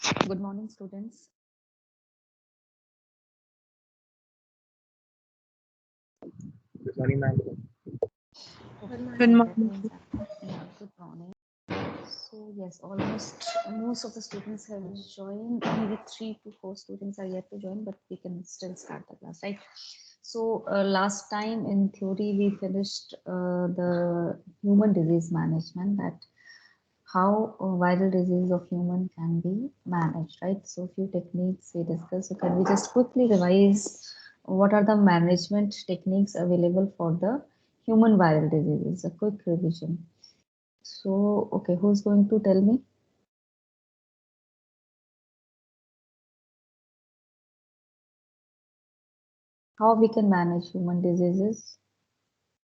Good morning, students. Good morning, ma'am. Okay, Good that morning. means good morning. So yes, almost most of the students have joined. Maybe 3 to 4 students are yet to join, but we can still start the class, right? So last time in theory we finished the human disease management, that how viral disease of human can be managed, right? So few techniques we discussed. So can we just quickly revise what are the management techniques available for the human viral diseases? A quick revision. So, okay, who's going to tell me? How we can manage human diseases,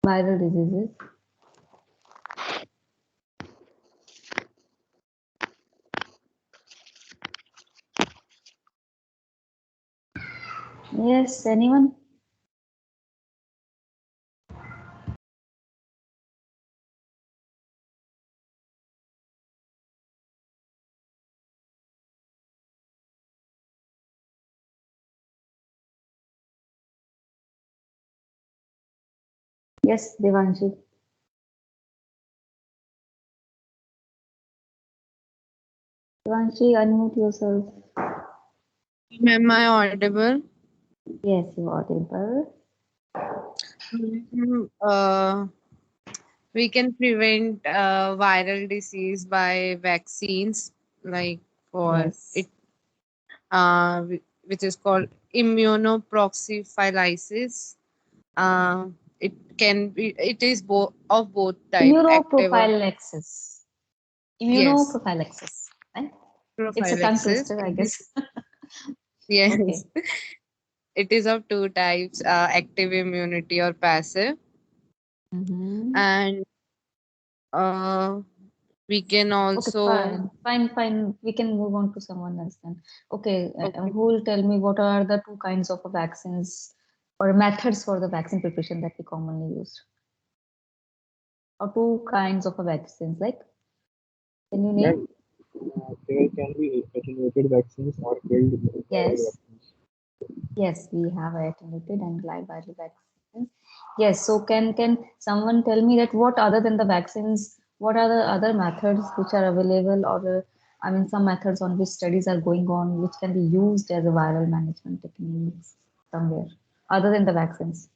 viral diseases? Yes, anyone? Yes, Devanshi. Devanshi, unmute yourself. Am I audible? Yes, you're audible. Mhm. We can prevent viral disease by vaccines, like for it, Yes. which is called immunoprophylaxis. It can be. It is both of both type, active or Immunoprophylaxis. yes, Immunoprophylaxis, right? It's a tongue prophylaxis. twister, I It is guess. yes. Okay. It is of two types: active immunity or passive, Mm-hmm. and uh, we can Okay, also. fine. We can move on to someone else then. Okay, Okay. who will tell me what are the two kinds of vaccines or methods for the vaccine preparation that we commonly use? Or two kinds of vaccines, like, can you Yeah, name? there can be attenuated vaccines or killed viral Yes, vaccines. yes, we have attenuated and live viral vaccines. Yes, so can someone tell me that what other than the vaccines, what are the other methods which are available, or I mean some methods on which studies are going on which can be used as a viral management techniques somewhere other than the vaccines?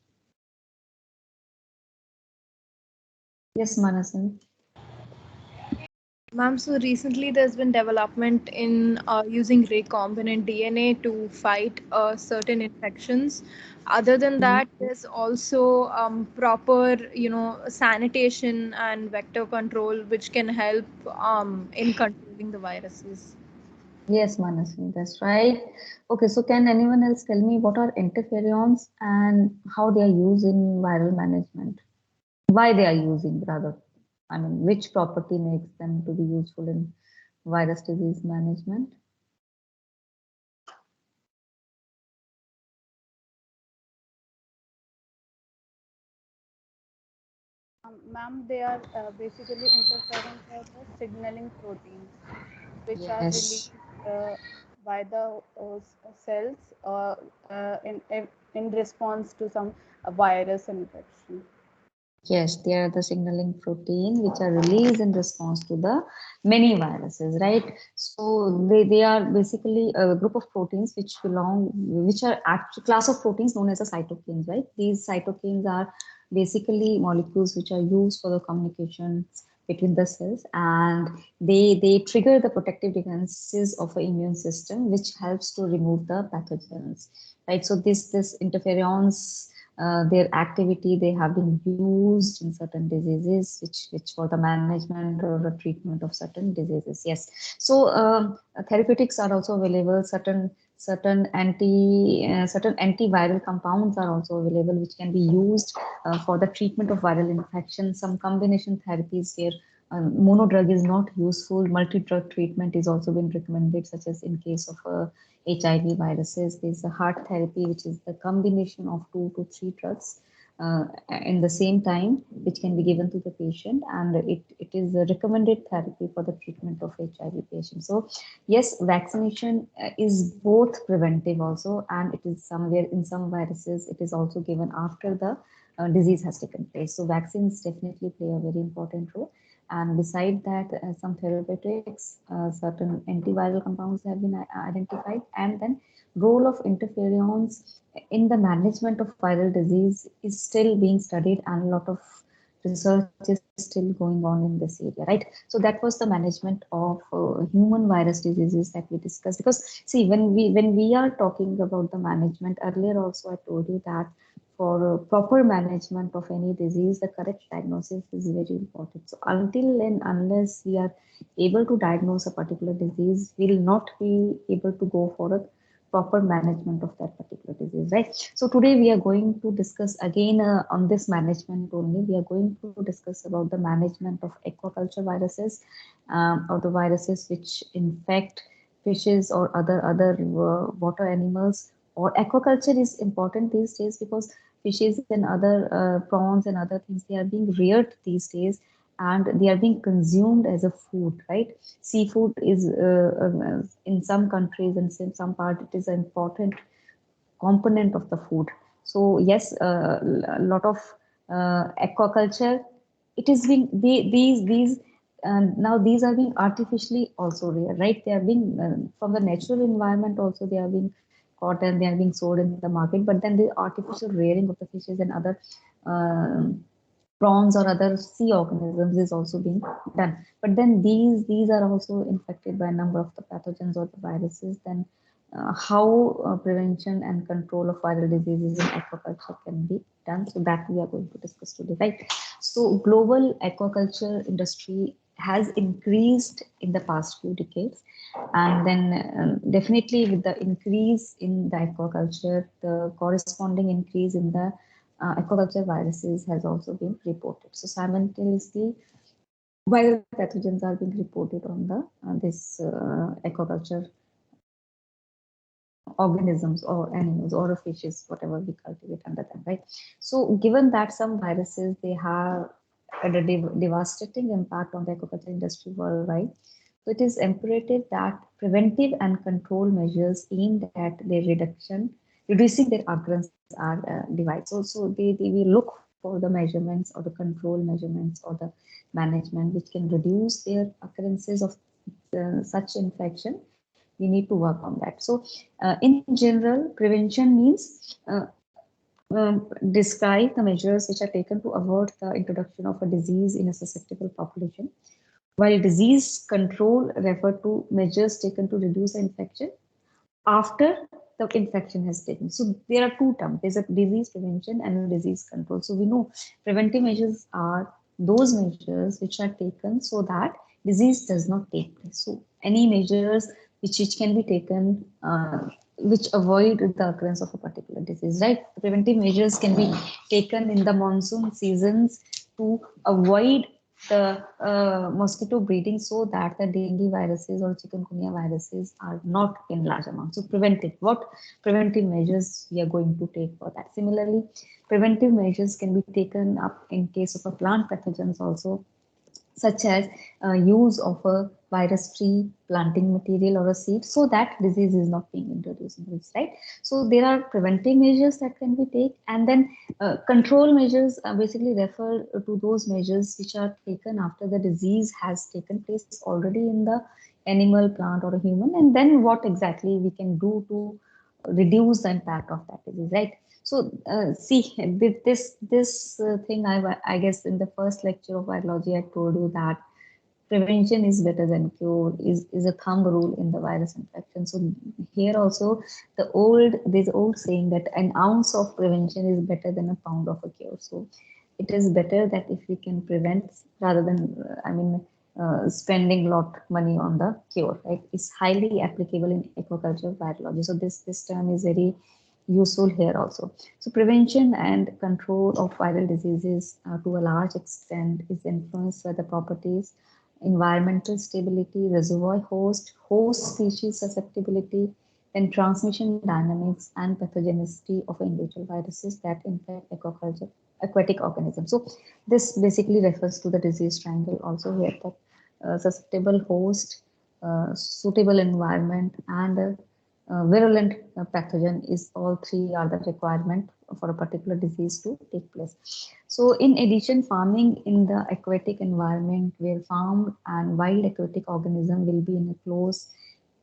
Yes, Manasan. Ma'am, so recently there's been development in using recombinant DNA to fight certain infections. Other than Mhm. that, there's also proper, sanitation and vector control, which can help in controlling the viruses. Yes, Manasan, that's right. Okay, so can anyone else tell me what are interferons and how they are used in viral management? Why they are using rather? I mean, which property makes them to be useful in virus disease management? Ma'am, they are basically interference are the signaling proteins which are Yes, released by the cells in response to some virus infection. yes, they are the signaling protein which are released in response to the many viruses, right? So they are basically a group of proteins which are actual class of proteins known as the cytokines, right? These cytokines are basically molecules which are used for the communication between the cells, and they trigger the protective defenses of the immune system, which helps to remove the pathogens, right? So this interferons, their activity, they have been used in certain diseases which for the management or the treatment of certain diseases. Yes, so therapeutics are also available. Certain antiviral compounds are also available which can be used for the treatment of viral infection. Some combination therapies where monodrug is not useful, multi-drug treatment is also been recommended, such as in case of HIV viruses. There's a heart therapy, which is the combination of 2 to 3 drugs. in the same time, which can be given to the patient, and it is a recommended therapy for the treatment of HIV patients. So yes, vaccination is both preventive also, and it is somewhere in some viruses, it is also given after the disease has taken place. So vaccines definitely play a very important role. And beside that, some therapeutics, certain antiviral compounds have been identified, and then role of interferons in the management of viral disease is still being studied, and a lot of research is still going on in this area, right? So that was the management of human virus diseases that we discussed. Because see, when we are talking about the management, earlier also I told you that for proper management of any disease, the correct diagnosis is very important. So until and unless we are able to diagnose a particular disease, we will not be able to go for a proper management of that particular disease, right? So today we are going to discuss again on this management only. We are going to discuss about the management of aquaculture viruses, or the viruses which infect fishes or other water animals. Or aquaculture is important these days because fishes and other prawns and other things, they are being reared these days, and they are being consumed as a food, right? Seafood is in some countries and in some part, it is an important component of the food. So yes, a lot of aquaculture, it is being these now these are being artificially also reared, right? They are being from the natural environment also, they are being caught and they are being sold in the market. But then the artificial rearing of the fishes and other prawns or other sea organisms is also being done. But then these are also infected by a number of the pathogens or the viruses. Then how prevention and control of viral diseases in aquaculture can be done. So that we are going to discuss today, right? So global aquaculture industry has increased in the past few decades, and then definitely with the increase in the aquaculture, the corresponding increase in the aquaculture viruses has also been reported. So simultaneously, viral pathogens are being reported on the this aquaculture organisms or animals or fishes, whatever we cultivate under them, right? So given that some viruses, they have had a devastating impact on the aquaculture industry worldwide, so it is imperative that preventive and control measures aimed at their reducing their occurrence are devised. So they will look for the measurements or the control measurements or the management which can reduce their occurrences of such infection. We need to work on that. So in general, prevention means describe the measures which are taken to avoid the introduction of a disease in a susceptible population, while disease control refer to measures taken to reduce the infection after the infection has taken. So there are two terms. There's a disease prevention and a disease control. So we know preventive measures are those measures which are taken so that disease does not take place. So any measures which can be taken which avoid the occurrence of a particular disease, right? Preventive measures can be taken in the monsoon seasons to avoid the mosquito breeding so that the dengue viruses or chikungunya viruses are not in large amounts. So preventive, what preventive measures we are going to take for that? Similarly, preventive measures can be taken up in case of a plant pathogens also, such as use of a virus-free planting material or a seed so that disease is not being introduced in this, right? So there are preventive measures that can be taken, and then control measures basically refer to those measures which are taken after the disease has taken place already in the animal, plant, or a human, and then what exactly we can do to reduce the impact of that disease, right? So see, this thing, I guess in the first lecture of virology, I told you that prevention is better than cure is a thumb rule in the virus infection. So here also there's old saying that an ounce of prevention is better than a pound of a cure. So it is better that if we can prevent rather than spending lot money on the cure, right? It's highly applicable in aquaculture virology. So this term is very useful here also. So prevention and control of viral diseases to a large extent is influenced by the properties environmental stability, reservoir host species susceptibility, then transmission dynamics and pathogenicity of individual viruses that infect aquatic organisms. So this basically refers to the disease triangle also, where the susceptible host, suitable environment, and virulent pathogen is all three are the requirement for a particular disease to take place. So in addition, farming in the aquatic environment where farmed and wild aquatic organism will be in a close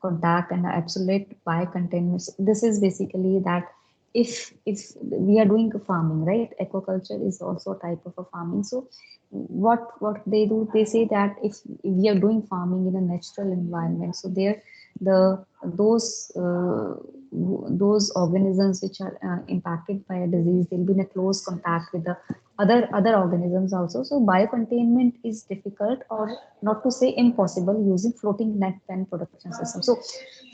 contact and absolute biocontainment. So this is basically that if we are doing farming, right? Aquaculture is also a type of a farming. So what they do, they say that if we are doing farming in a natural environment, so there the those organisms which are impacted by a disease, they'll be in a close contact with the other organisms also. So biocontainment is difficult, or not to say impossible, using floating net pen production system. So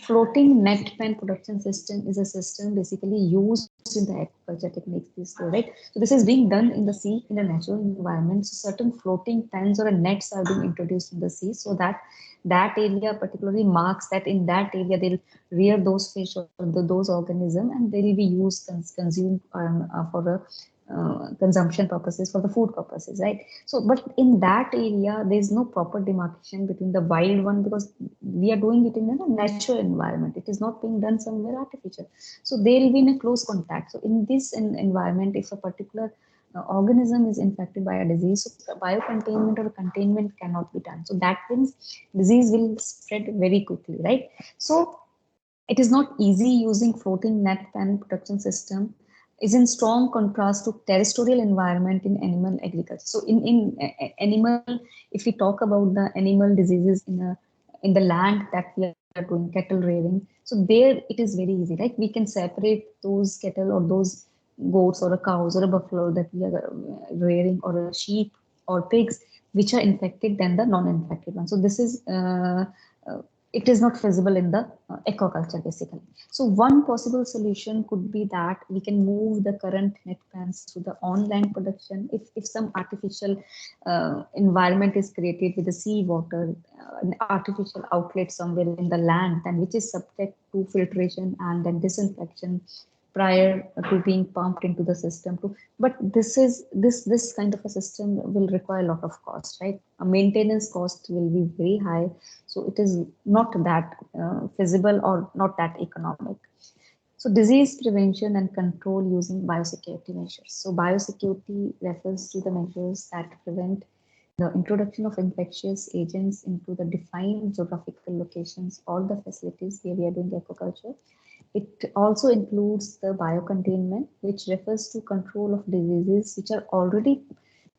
floating net pen production system is a system basically used in the aquaculture techniques, right? So this is being done in the sea in a natural environment. So certain floating pens or nets are being introduced in the sea, so that that area particularly marks that in that area they'll rear those fish or those organisms, and they will be used consumed for a consumption purposes, for the food purposes, right? So but in that area there is no proper demarcation between the wild one, because we are doing it in a natural environment, it is not being done somewhere artificial. So they will be in a close contact. So in this environment, if a particular organism is infected by a disease, so biocontainment or containment cannot be done. So that means disease will spread very quickly, right? So it is not easy using floating net pen production system, is in strong contrast to terrestrial environment in animal agriculture. So in animal, if we talk about the animal diseases in the land that we are doing cattle rearing, so there it is very easy, right? We can separate those cattle or those goats or a cows or a buffalo that we are rearing, or a sheep or pigs which are infected than the non-infected one. So this is it is not feasible in the aquaculture basically. So one possible solution could be that we can move the current net pans to the on-land production. If some artificial environment is created with the sea water, an artificial outlet somewhere in the land, then which is subject to filtration and then disinfection prior to being pumped into the system too. But this kind of a system will require a lot of cost, right? A maintenance cost will be very high, so it is not that feasible or not that economic. So disease prevention and control using biosecurity measures. So biosecurity refers to the measures that prevent the introduction of infectious agents into the defined geographical locations or the facilities where we are doing aquaculture. It also includes the biocontainment, which refers to control of diseases which are already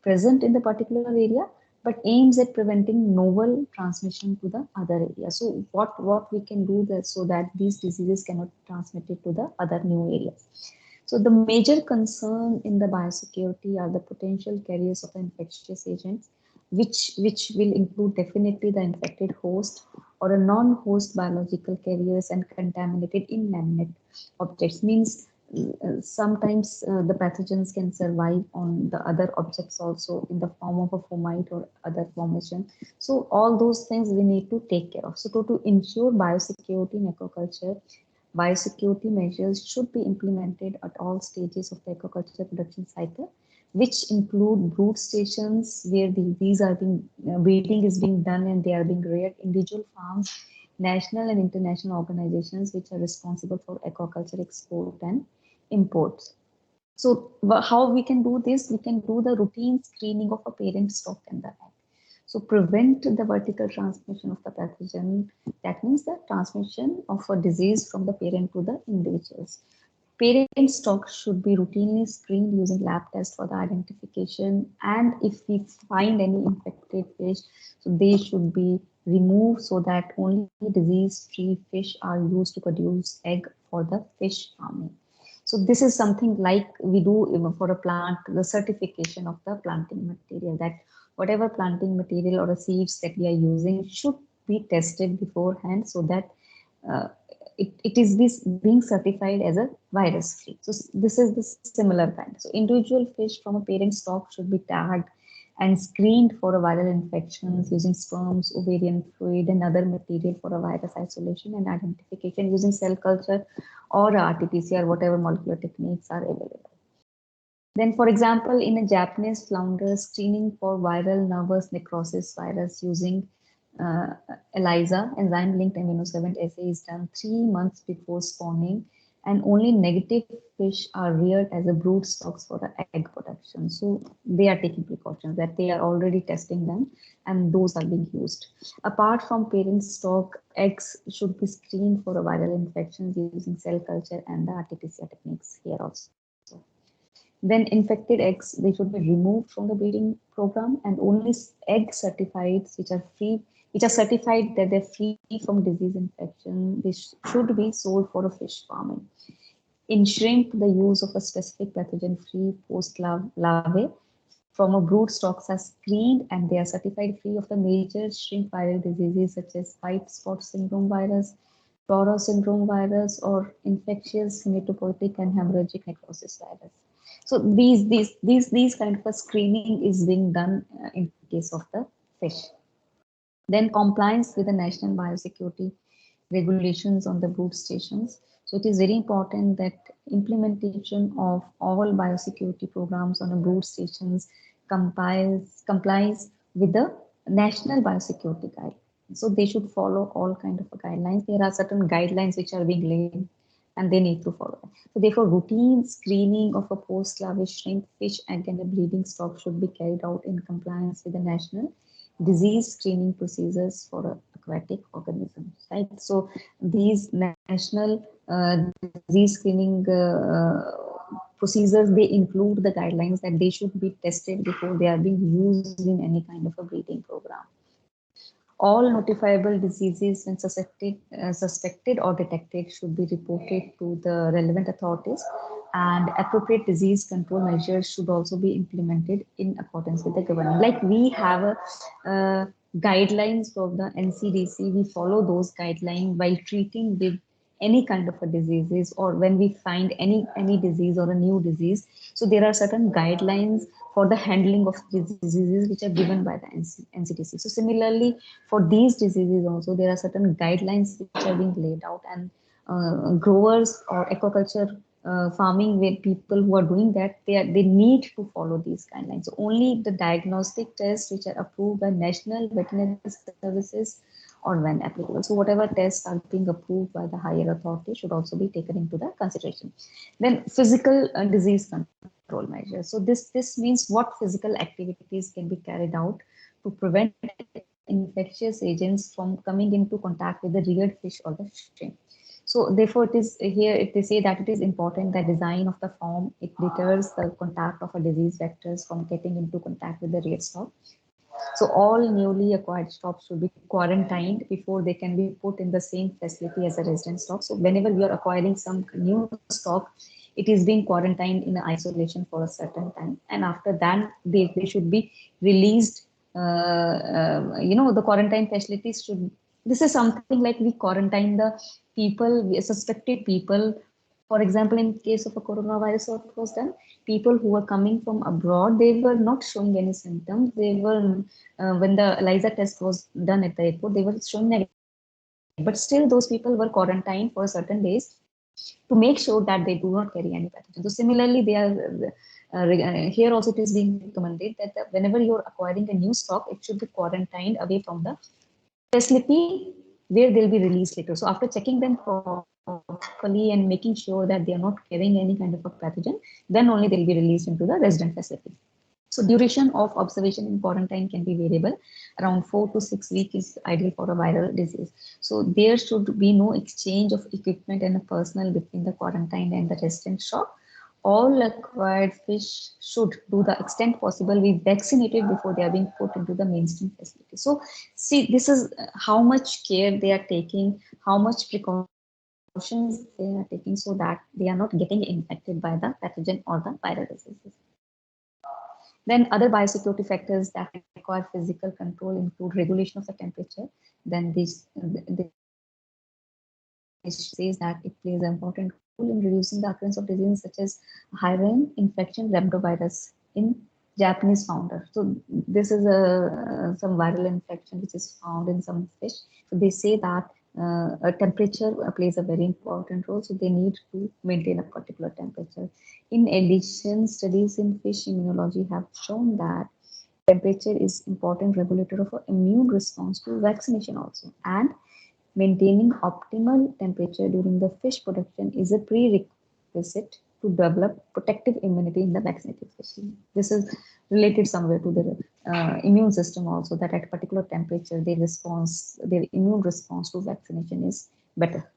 present in the particular area, but aims at preventing novel transmission to the other area. So what we can do that so that these diseases cannot be transmitted to the other new areas. So the major concern in the biosecurity are the potential carriers of infectious agents, which will include definitely the infected host or a non-host biological carriers and contaminated inanimate objects. Means sometimes the pathogens can survive on the other objects also in the form of a fomite or other formation. So all those things we need to take care of. So to ensure biosecurity in aquaculture, biosecurity measures should be implemented at all stages of the aquaculture production cycle, which include brood stations where these are being breeding is being done and they are being reared, individual farms, national and international organizations which are responsible for aquaculture export and imports. So how we can do this? We can do the routine screening of a parent stock and the egg. So prevent the vertical transmission of the pathogen. That means the transmission of a disease from the parent to the individuals. Parent stock should be routinely screened using lab tests for the identification, and if we find any infected fish, so they should be removed so that only disease-free fish are used to produce egg for the fish farming. So this is something like we do even for a plant, the certification of the planting material, that whatever planting material or the seeds that we are using should be tested beforehand so that it is this being certified as a virus free. So this is the similar kind. So individual fish from a parent stock should be tagged and screened for a viral infections using sperms, ovarian fluid, and other material for a virus isolation and identification using cell culture or RT-PCR, whatever molecular techniques are available. Then, for example, in a Japanese flounder, screening for viral nervous necrosis virus using ELISA, enzyme-linked immunosorbent assay, is done 3 months before spawning, and only negative fish are reared as a brood stocks for the egg production. So they are taking precautions that they are already testing them, and those are being used. Apart from parent stock, eggs should be screened for a viral infections using cell culture and the RT-PCR techniques here also. Then infected eggs, they should be removed from the breeding program, and only egg certified which are certified that they're free from disease infection, they should be sold for a fish farming. In shrimp, the use of a specific pathogen-free post-larvae from a brood stocks are screened, and they are certified free of the major shrimp viral diseases such as white spot syndrome virus, Toro syndrome virus, or infectious hematopoietic and hemorrhagic necrosis virus. So these kind of a screening is being done in case of the fish. Then compliance with the national biosecurity regulations on the brood stations. So it is very important that implementation of all biosecurity programs on the brood stations complies with the national biosecurity guidelines. So they should follow all kind of guidelines. There are certain guidelines which are being laid, and they need to follow. So therefore, routine screening of a post-larval shrimp, fish, egg, and a breeding stock should be carried out in compliance with the national disease screening procedures for aquatic organisms, right? So these national disease screening procedures, they include the guidelines that they should be tested before they are being used in any kind of a breeding program. All notifiable diseases when suspected or detected should be reported to the relevant authorities, and appropriate disease control measures should also be implemented in accordance with the government. Like we have a guidelines from the NCDC, we follow those guidelines while treating with any kind of a diseases, or when we find any disease or a new disease. So there are certain guidelines for the handling of diseases which are given by the NCDC. So similarly, for these diseases also, there are certain guidelines which are being laid out, and growers or aquaculture farming with people who are doing that, they need to follow these guidelines. So only the diagnostic tests which are approved by National Veterinary Services, or when applicable. So whatever tests are being approved by the higher authority should also be taken into the consideration. Then physical disease control measures. So this means what physical activities can be carried out to prevent infectious agents from coming into contact with the reared fish or the shrimp. So therefore, it is here they say that it is important that design of the farm, it deters the contact of a disease vectors from getting into contact with the reared stock. So all newly acquired stocks should be quarantined before they can be put in the same facility as a resident stock. So whenever we are acquiring some new stock, it is being quarantined in isolation for a certain time, and after that they should be released. The quarantine facilities should. This is something like we quarantine the people, suspected people. For example, in case of a coronavirus, what was done? People who were coming from abroad, they were not showing any symptoms. They were, when the ELISA test was done at the airport, they were showing negative. But still, those people were quarantined for certain days to make sure that they do not carry any pathogen. So similarly, they are here also it is being recommended that whenever you're acquiring a new stock, it should be quarantined away from the facility where they'll be released later. So after checking them properly and making sure that they are not carrying any kind of a pathogen, then only they'll be released into the resident facility. So duration of observation in quarantine can be variable. Around 4 to 6 weeks is ideal for a viral disease. So there should be no exchange of equipment and personnel between the quarantine and the resident shop. All acquired fish should, to the extent possible, be vaccinated before they are being put into the mainstream facility. So see, this is how much care they are taking, how much precautions they are taking so that they are not getting infected by the pathogen or the viral diseases. Then other biosecurity factors that require physical control include regulation of the temperature. Then this says that it plays an important role in reducing the occurrence of diseases such as high infection rhabdovirus in Japanese founder. So this is a some viral infection which is found in some fish. So they say that a temperature plays a very important role. So they need to maintain a particular temperature. In addition, studies in fish immunology have shown that temperature is important regulator of immune response to vaccination also, and maintaining optimal temperature during the fish production is a prerequisite to develop protective immunity in the vaccinated fish. This is related somewhere to their immune system also, that at particular temperature their immune response to vaccination is better.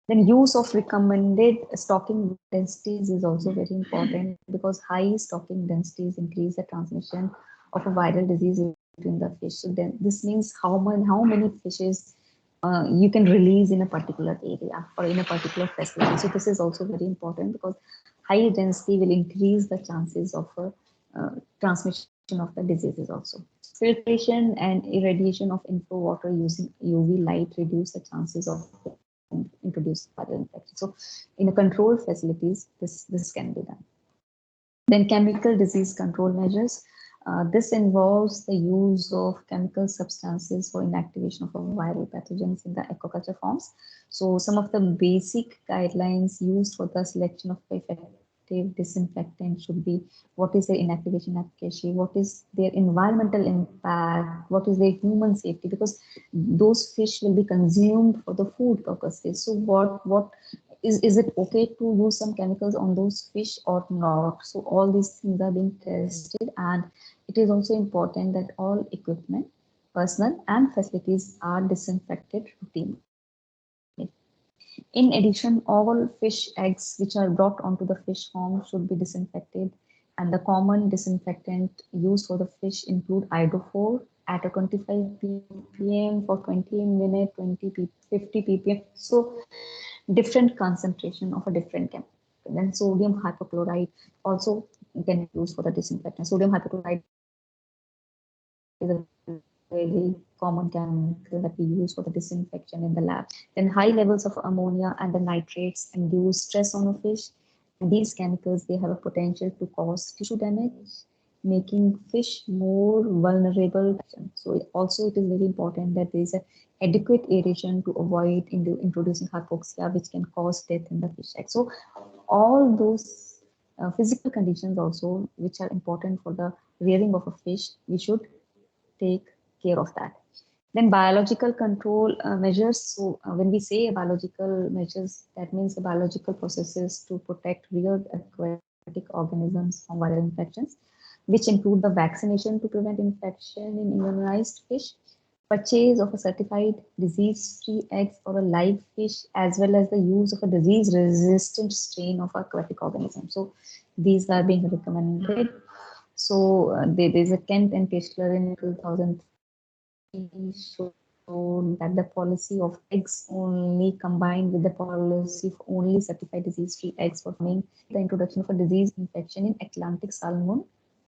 Then use of recommended stocking densities is also very important, because high stocking densities increase the transmission of a viral disease between the fish. So then this means how many fishes you can release in a particular area or in a particular facility. So this is also very important, because high density will increase the chances of transmission of the diseases also. Filtration and irradiation of inflow water using UV light reduce the chances of introduce viral infection. So in a controlled facilities, this can be done. Then chemical disease control measures. This involves the use of chemical substances for inactivation of viral pathogens in the aquaculture farms. So some of the basic guidelines used for the selection of effective disinfectant should be: what is their inactivation efficacy, what is their environmental impact, what is their human safety, because those fish will be consumed for the food purposes. So what is it okay to use some chemicals on those fish or not? So all these things are being tested, and it is also important that all equipment, personnel, and facilities are disinfected routinely. In addition, all fish eggs which are brought onto the fish farm should be disinfected, and the common disinfectant used for the fish include iodophor at a 25 ppm for 20 minutes, 50 ppm. So different concentration of a different chemical. Then sodium hypochlorite also can be used for the disinfectant. Sodium hypochlorite is a very common chemical that we use for the disinfection in the lab. Then high levels of ammonia and the nitrates induce stress on a fish. And these chemicals, they have a potential to cause tissue damage, making fish more vulnerable. So it is very important that there is an adequate aeration to avoid introducing hypoxia, which can cause death in the fish egg. So all those physical conditions also, which are important for the rearing of a fish, we should take care of that. Then biological control measures. So when we say biological measures, that means the biological processes to protect reared aquatic organisms from viral infections, which include the vaccination to prevent infection in immunized fish, purchase of a certified disease-free eggs or a live fish, as well as the use of a disease-resistant strain of aquatic organism. So these are being recommended. So there's a Kent and Tischler in 2000 showed that the policy of eggs only combined with the policy of only certified disease-free eggs for farming, the introduction of a disease infection in Atlantic salmon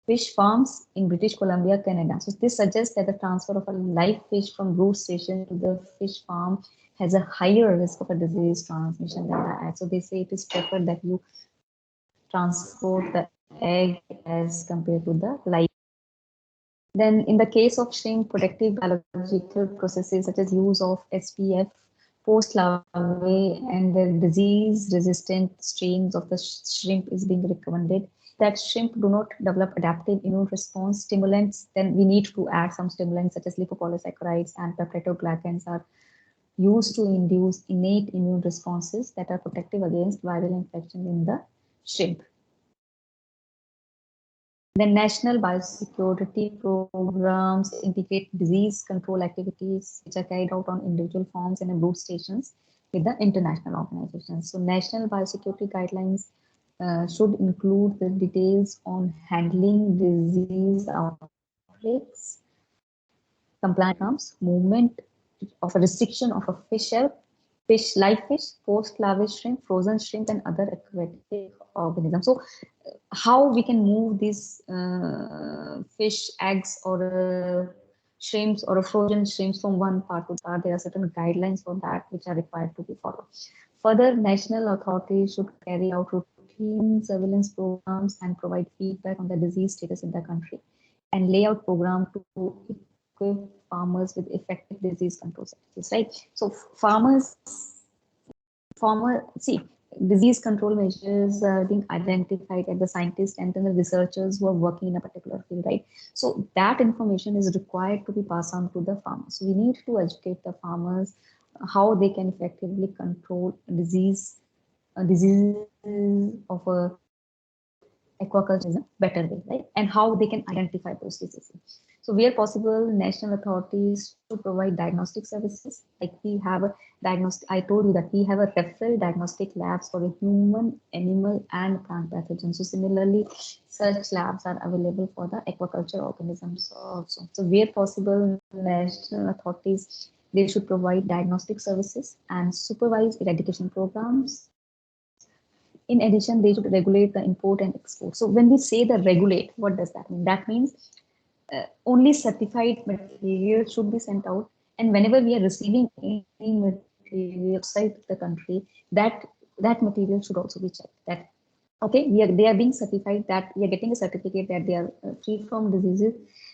fish farms in British Columbia, Canada. So this suggests that the transfer of a live fish from brood station to the fish farm has a higher risk of a disease transmission than the egg. So they say it is preferred that you transport the egg as compared to the live. Then in the case of shrimp, protective biological processes such as use of SPF, post-larvae, and the disease-resistant strains of the shrimp is being recommended. That shrimp do not develop adaptive immune response stimulants, then we need to add some stimulants such as lipopolysaccharides and peptidoglycans are used to induce innate immune responses that are protective against viral infection in the shrimp. The national biosecurity programs integrate disease control activities which are carried out on individual farms and brood stations with the international organizations. So national biosecurity guidelines should include the details on handling disease outbreaks, compliance programs, movement of a restriction of a live fish, post-larval shrimp, frozen shrimp, and other aquatic organisms. So how we can move these fish eggs or shrimps or frozen shrimps from one part to the other. There are certain guidelines for that which are required to be followed. Further, national authorities should carry out routine routine surveillance programs and provide feedback on the disease status in the country, and lay out program to equip farmers with effective disease control strategies, right? So see, disease control measures are being identified at the scientists and then the researchers who are working in a particular field, right? So that information is required to be passed on to the farmers. So we need to educate the farmers how they can effectively control diseases of a aquaculture in a better way, right? And how they can identify those diseases. So where possible, national authorities should provide diagnostic services. Like we have a diagnostic, I told you that we have a referral diagnostic labs for the human, animal, and plant pathogens. So similarly, such labs are available for the aquaculture organisms also. So where possible, national authorities, they should provide diagnostic services and supervise eradication programs. In addition, they should regulate the import and export. So when we say the regulate, what does that mean? That means only certified material should be sent out. And whenever we are receiving any material outside the country, that material should also be checked. That okay, they are being certified, that we are getting a certificate that they are free from diseases.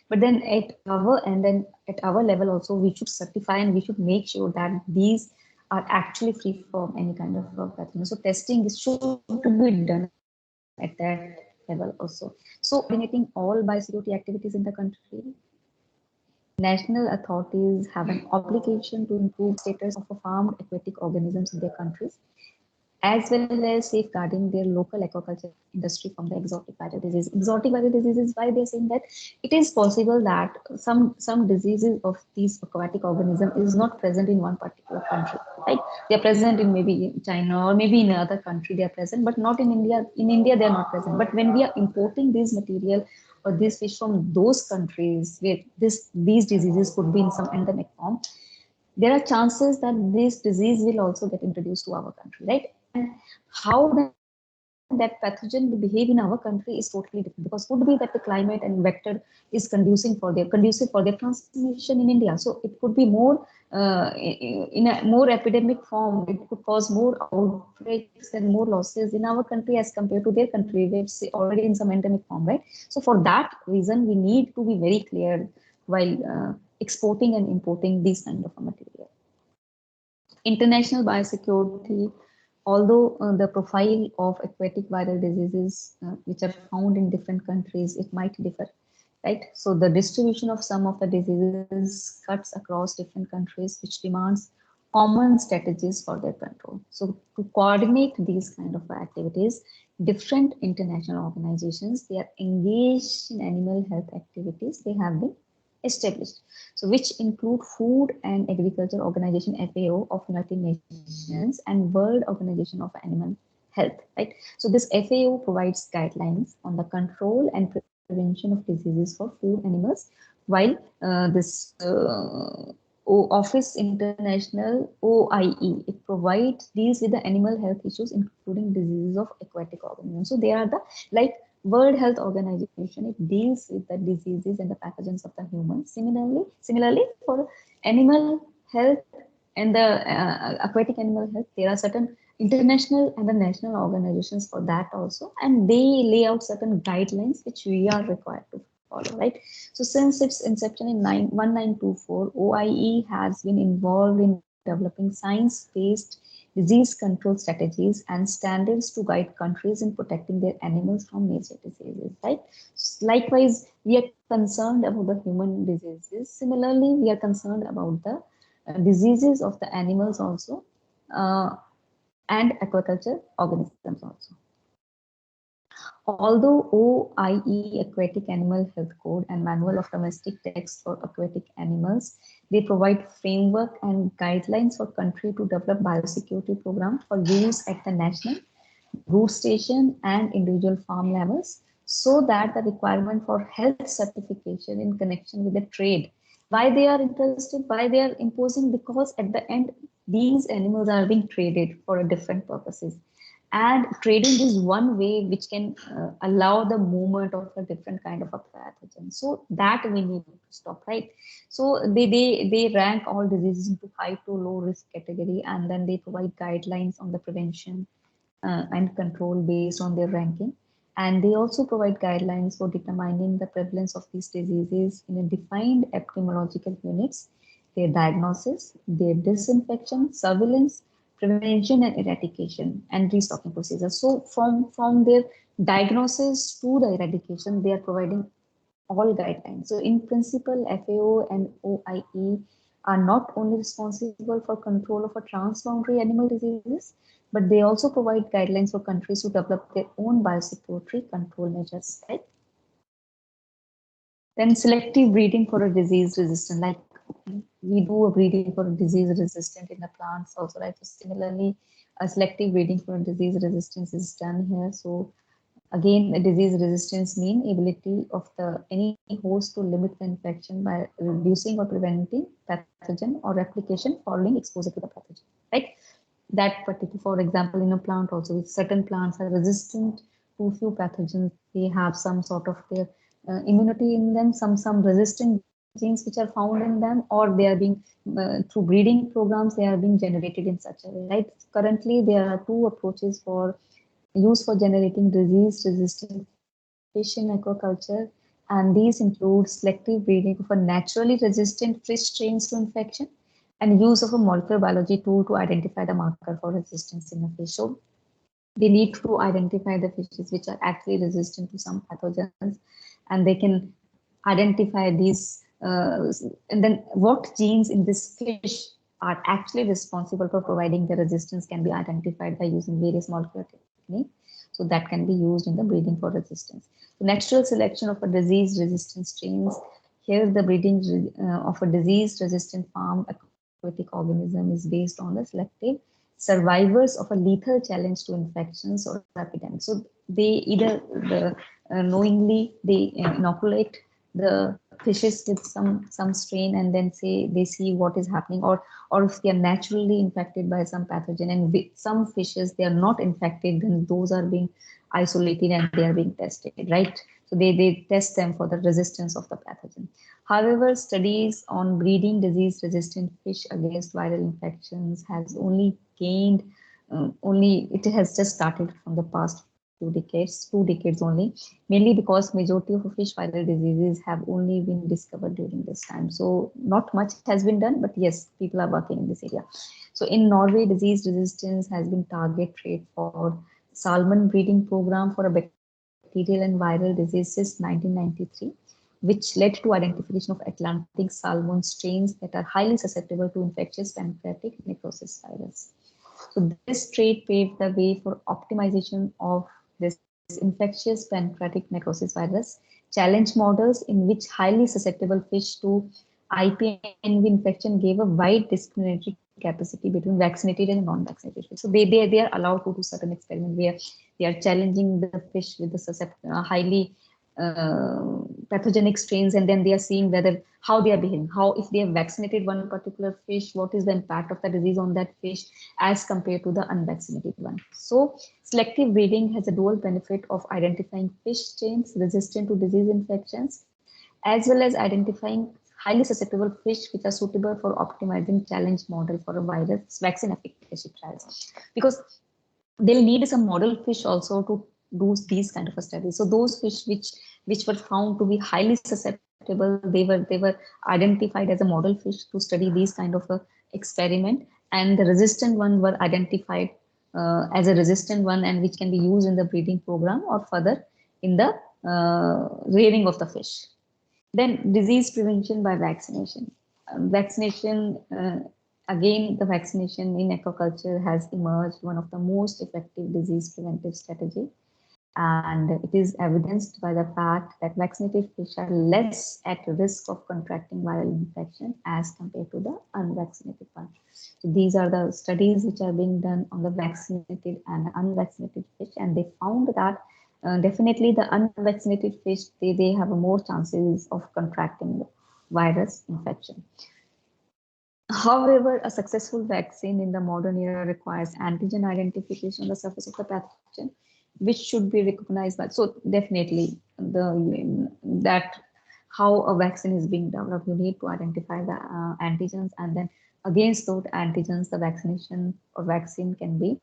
But then at our level also, we should certify and we should make sure that these are actually free from any kind of pathogen. So testing should be done at that level also. So coordinating all biosecurity activities in the country, national authorities have an obligation to improve status of farmed aquatic organisms in their countries, as well as safeguarding their local aquaculture industry from the exotic viral disease. Exotic viral diseases, why they're saying that it is possible that some diseases of these aquatic organism is not present in one particular country, right? They're present in maybe China or maybe in another country they are present, but not in India. In India, they are not present. But when we are importing this material or this fish from those countries where these diseases could be in some endemic form, there are chances that this disease will also get introduced to our country, right? And how that pathogen will behave in our country is totally different, because could be that the climate and vector is conducive for their transmission in India. So it could be more in a more epidemic form. It could cause more outbreaks and more losses in our country as compared to their country, where it's already in some endemic form, right? So for that reason, we need to be very clear while exporting and importing these kind of material. International biosecurity, although the profile of aquatic viral diseases which are found in different countries, it might differ, right? So the distribution of some of the diseases cuts across different countries, which demands common strategies for their control. So to coordinate these kind of activities, different international organizations, they are engaged in animal health activities. They have been established. So which include Food and Agriculture Organization, FAO, of United Nations, and World Organization of Animal Health, right? So this FAO provides guidelines on the control and prevention of diseases for food animals, while this Office International, OIE, it deals with the animal health issues, including diseases of aquatic organisms. So they are the like World Health Organization, it deals with the diseases and the pathogens of the human. Similarly for animal health and the aquatic animal health, there are certain international and the national organizations for that also, and they lay out certain guidelines which we are required to follow, right? So since its inception in 1924, OIE has been involved in developing science-based disease control strategies and standards to guide countries in protecting their animals from major diseases, right? Likewise, we are concerned about the human diseases. Similarly, we are concerned about the diseases of the animals also, and aquaculture organisms also. Although OIE Aquatic Animal Health Code and Manual of Domestic Texts for Aquatic Animals, they provide framework and guidelines for country to develop biosecurity programs for use at the national, root station, and individual farm levels, so that the requirement for health certification in connection with the trade. Why they are interested? Why they are imposing? Because at the end, these animals are being traded for different purposes. And trading is one way which can allow the movement of a different kind of a pathogen. So that we need to stop, right? So they rank all diseases into high to low risk category, and then they provide guidelines on the prevention and control based on their ranking. And they also provide guidelines for determining the prevalence of these diseases in a defined epidemiological units, their diagnosis, their disinfection, surveillance, prevention and eradication, and restocking procedures. So from their diagnosis to the eradication, they are providing all guidelines. So in principle, FAO and OIE are not only responsible for control of a transboundary animal diseases, but they also provide guidelines for countries to develop their own biosecurity control measures, right? Then selective breeding for a disease resistant, like we do a breeding for a disease resistant in the plants also, right? So similarly, a selective breeding for a disease resistance is done here. So again, the disease resistance mean ability of the any host to limit the infection by reducing or preventing pathogen or replication following exposure to the pathogen, right? That particular, for example, in a plant also, if certain plants are resistant to few pathogens, they have some sort of their immunity in them, some resistant genes which are found in them, or they are being through breeding programs, they are being generated in such a way, right? Currently, there are two approaches for use for generating disease-resistant fish in aquaculture, and these include selective breeding of a naturally resistant fish strains to infection and use of a molecular biology tool to identify the marker for resistance in a fish. So they need to identify the fishes which are actually resistant to some pathogens, and they can identify these and then what genes in this fish are actually responsible for providing the resistance can be identified by using various molecular techniques. So that can be used in the breeding for resistance. The natural selection of a disease resistant strains. Here the breeding of a disease resistant farm aquatic organism is based on the selective survivors of a lethal challenge to infections or epidemics. So they either knowingly they inoculate the fishes with some strain and then say they see what is happening, or if they are naturally infected by some pathogen and with some fishes they are not infected, then those are being isolated and they are being tested, right? So they test them for the resistance of the pathogen. However, studies on breeding disease-resistant fish against viral infections has only gained, it has just started from the past few decades, 2 decades only, mainly because majority of fish viral diseases have only been discovered during this time. So not much has been done, but yes, people are working in this area. So in Norway, disease resistance has been target rate for salmon breeding program for a bacterial and viral disease since 1993, which led to identification of Atlantic salmon strains that are highly susceptible to infectious pancreatic necrosis virus. So this trait paved the way for optimization of this infectious pancreatic necrosis virus challenge models in which highly susceptible fish to IPNV infection gave a wide discriminatory capacity between vaccinated and non-vaccinated fish. So they are allowed to do certain experiment where they are challenging the fish with the highly pathogenic strains, and then they are seeing whether how they are behaving, how if they have vaccinated one particular fish, what is the impact of the disease on that fish as compared to the unvaccinated one. So selective breeding has a dual benefit of identifying fish strains resistant to disease infections, as well as identifying highly susceptible fish which are suitable for optimizing challenge model for a virus vaccine efficacy trials, because they'll need some model fish also to do these kind of a studies. So those fish which were found to be highly susceptible, they were identified as a model fish to study these kind of a experiment, and the resistant one were identified as a resistant one and which can be used in the breeding program or further in the rearing of the fish. Then disease prevention by vaccination. Vaccination, again, the vaccination in aquaculture has emerged one of the most effective disease preventive strategy. And it is evidenced by the fact that vaccinated fish are less at risk of contracting viral infection as compared to the unvaccinated one. So these are the studies which are being done on the vaccinated and unvaccinated fish, and they found that definitely the unvaccinated fish, they have more chances of contracting virus infection. However, a successful vaccine in the modern era requires antigen identification on the surface of the pathogen, which should be recognized by. So definitely that how a vaccine is being developed, you need to identify the antigens, and then against those antigens, the vaccination or vaccine can be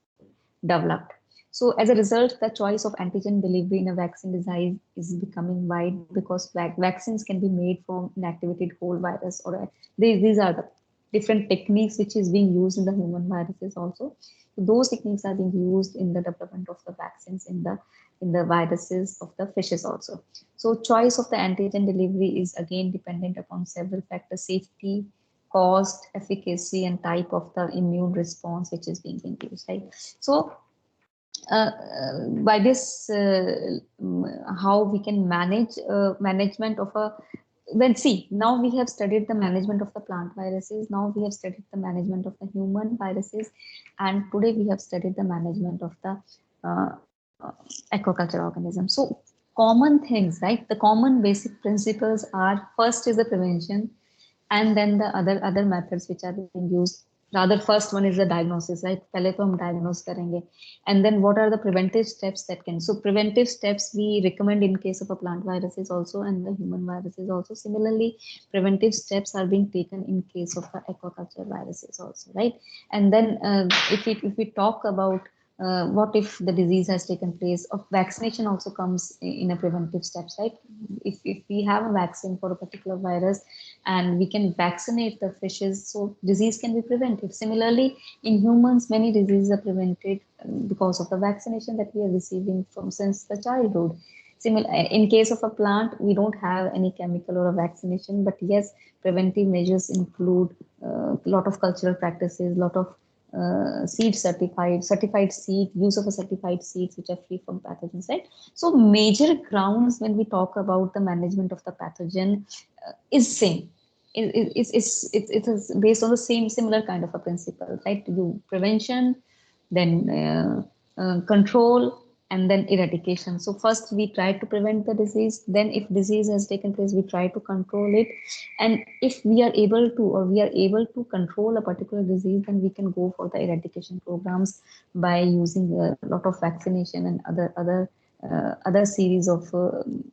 developed. So as a result, the choice of antigen delivery in a vaccine design is becoming wide because vaccines can be made from inactivated whole virus, or these are the different techniques which is being used in the human viruses also. Those techniques are being used in the development of the vaccines in the viruses of the fishes also. So choice of the antigen delivery is again dependent upon several factors: safety, cost, efficacy, and type of the immune response which is being induced, right? So by this, how we can manage management of a, well, see, now we have studied the management of the plant viruses, now we have studied the management of the human viruses, and today we have studied the management of the uh, aquaculture organism. So common things, right? The common basic principles are, first is the prevention, and then the other methods which are being used. Rather, first one is the diagnosis, right? पहले तो हम diagnose करेंगे, and then what are the preventive steps that can. So preventive steps we recommend in case of a plant viruses also and the human viruses also. Similarly, preventive steps are being taken in case of the aquaculture viruses also, right? And then if we talk about what if the disease has taken place, of vaccination also comes in a preventive steps, right? If we have a vaccine for a particular virus and we can vaccinate the fishes, so disease can be prevented. Similarly, in humans, many diseases are prevented because of the vaccination that we are receiving from since the childhood. In case of a plant, we don't have any chemical or a vaccination, but yes, preventive measures include a lot of cultural practices, lot of seed certified seed, use of a certified seeds which are free from pathogens, right? So major grounds when we talk about the management of the pathogen is same. It is based on the similar kind of a principle, right? You prevention, then control, and then eradication. So first we try to prevent the disease, then if disease has taken place, we try to control it. And if we are able to, or we are able to control a particular disease, then we can go for the eradication programs by using a lot of vaccination and other series of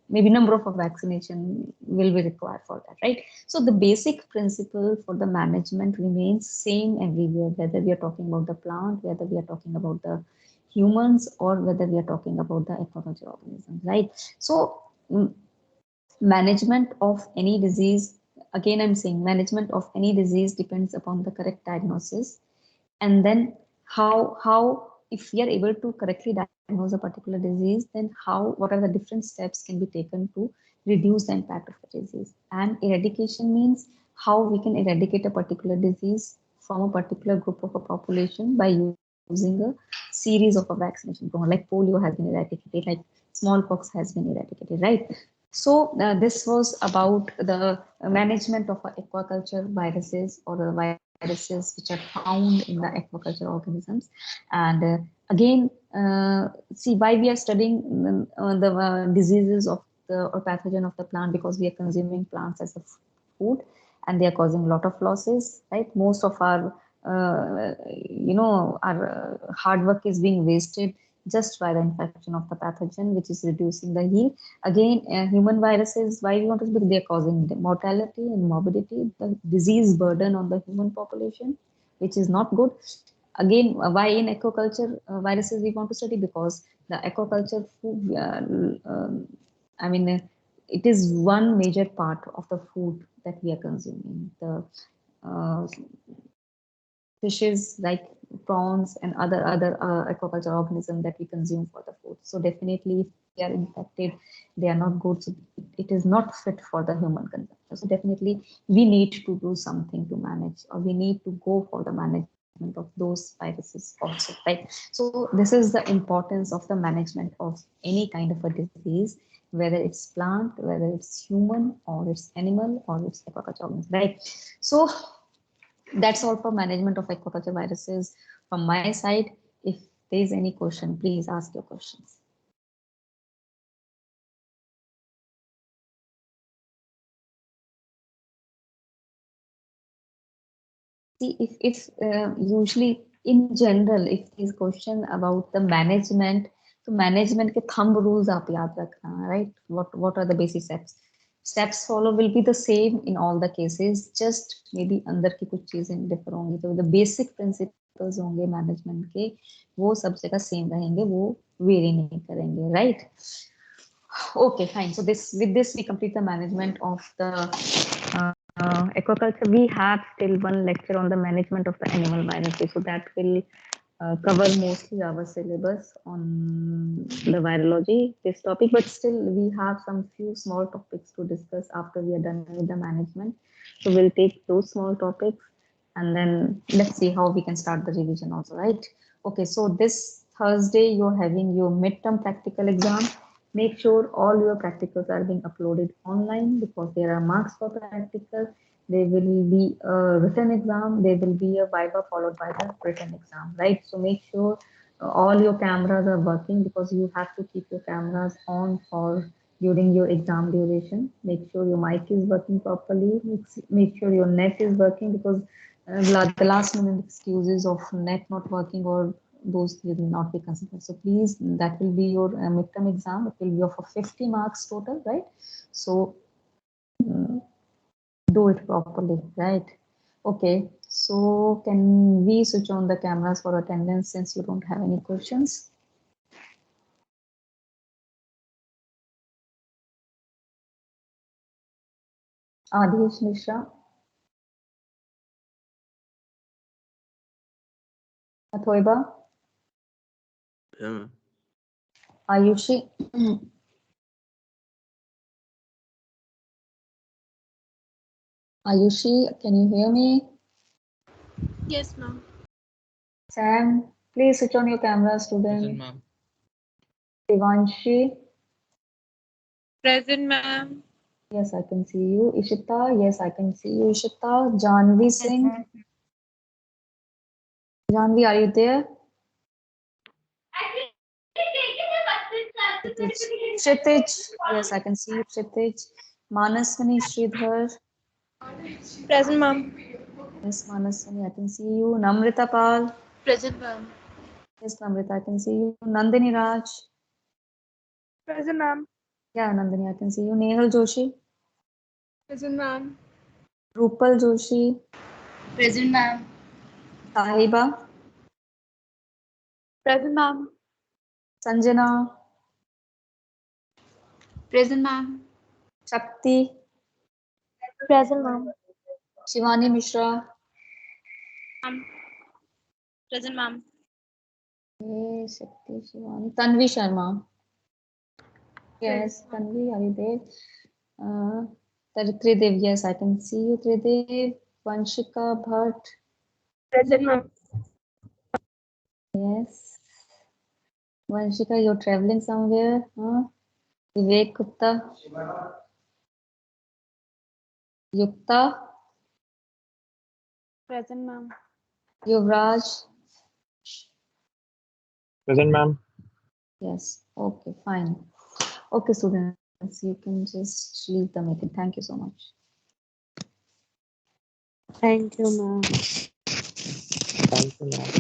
maybe number of vaccination will be required for that, right? So the basic principle for the management remains same everywhere, whether we are talking about the plant, whether we are talking about the humans, or whether we are talking about the aquaculture organisms, right? So management of any disease, again I'm saying management of any disease depends upon the correct diagnosis, and then how if we are able to correctly diagnose a particular disease, then how, what are the different steps can be taken to reduce the impact of the disease. And eradication means how we can eradicate a particular disease from a particular group of a population by using a series of a vaccination program, like polio has been eradicated, like smallpox has been eradicated, right? So this was about the management of aquaculture viruses, or the viruses which are found in the aquaculture organisms. And again, see why we are studying the diseases of the, or pathogen of the plant, because we are consuming plants as a food, and they are causing a lot of losses, right? Most of our our hard work is being wasted just by the infection of the pathogen, which is reducing the yield. Again, human viruses, why we want to speak, they're causing mortality and morbidity, the disease burden on the human population, which is not good. Again, why in aquaculture viruses we want to study, because the aquaculture food, it is one major part of the food that we are consuming. The fishes like prawns and other aquaculture organisms that we consume for the food. So definitely, if they are infected, they are not good. So it is not fit for the human consumption. So definitely, we need to do something to manage, or we need to go for the management of those viruses also, right? So this is the importance of the management of any kind of a disease, whether it's plant, whether it's human, or it's animal, or it's aquaculture organism, right? So that's all for management of aquaculture viruses from my side. If there is any question, please ask your questions. See, if usually in general, if there is question about the management, so management के thumb rules आप याद रखना, right? What are the basic steps? Steps follow will be the same in all the cases, just maybe अंदर की कुछ चीजें differ होंगी. So the basic principle principles होंगे मैनेजमेंट के वो सब जगह सेम रहेंगे, वो वेरी नहीं करेंगे, right? Okay, fine. So with this we complete the management of the aquaculture. We have still one lecture on the management of the animal viruses, so that will cover mostly our syllabus on the virology, this topic, but still we have some few small topics to discuss after we are done with the management. So we'll take those small topics and then let's see how we can start the revision also, right? Okay, so this Thursday you're having your midterm practical exam. Make sure all your practicals are being uploaded online because there are marks for practical. There will be a written exam, there will be a viva followed by the written exam, right? So make sure all your cameras are working because you have to keep your cameras on for during your exam duration. Make sure your mic is working properly. Make sure your net is working because the last minute excuses of net not working or those will not be considered. So please, that will be your midterm exam. It will be of 50 marks total, right? So do it properly, right? Okay, so can we switch on the cameras for attendance since you don't have any questions? Adish Mishra. Athoiba. Yeah. Ayushi. Ayushi, can you hear me? Yes, ma'am. Sam, please switch on your camera, Present, student. ma'am. Devanshi. Present, ma'am. Yes, I can see you. Ishita, yes, I can see you. Ishita, Janvi Singh. Janvi, are you there? Kshitij, yes, I can see you. Kshitij. Manaswini Sridhar. Present, ma'am. Yes, Manaswini, I can see you. Namrita Pal. Present, ma'am. Yes, Namrita, I can see you. Nandini Raj. Present, ma'am. Yeah, Nandini, I can see you. Nehal Joshi. Present, ma'am. Rupal Joshi. Present, ma'am. Sahiba. Present, ma'am. Sanjana. Present, ma'am. Shakti. Present, ma'am. Shivani Mishra. Present, ma'am. Hey, Shakti, Shivani. Tanvi Sharma. Yes, Tanvi, are you there? Tridev, yes, I can see you, Tridev. Vanshika Bhatt, Present, ma'am. yes. Vanshika, you're traveling somewhere, huh? Vivek Gupta, Yukta, Present, ma'am. Yuvraj, Present, ma'am. yes. Okay, fine. Okay, students, you can just leave the meeting. Thank you so much. Thank you, ma'am. Thank you, ma'am.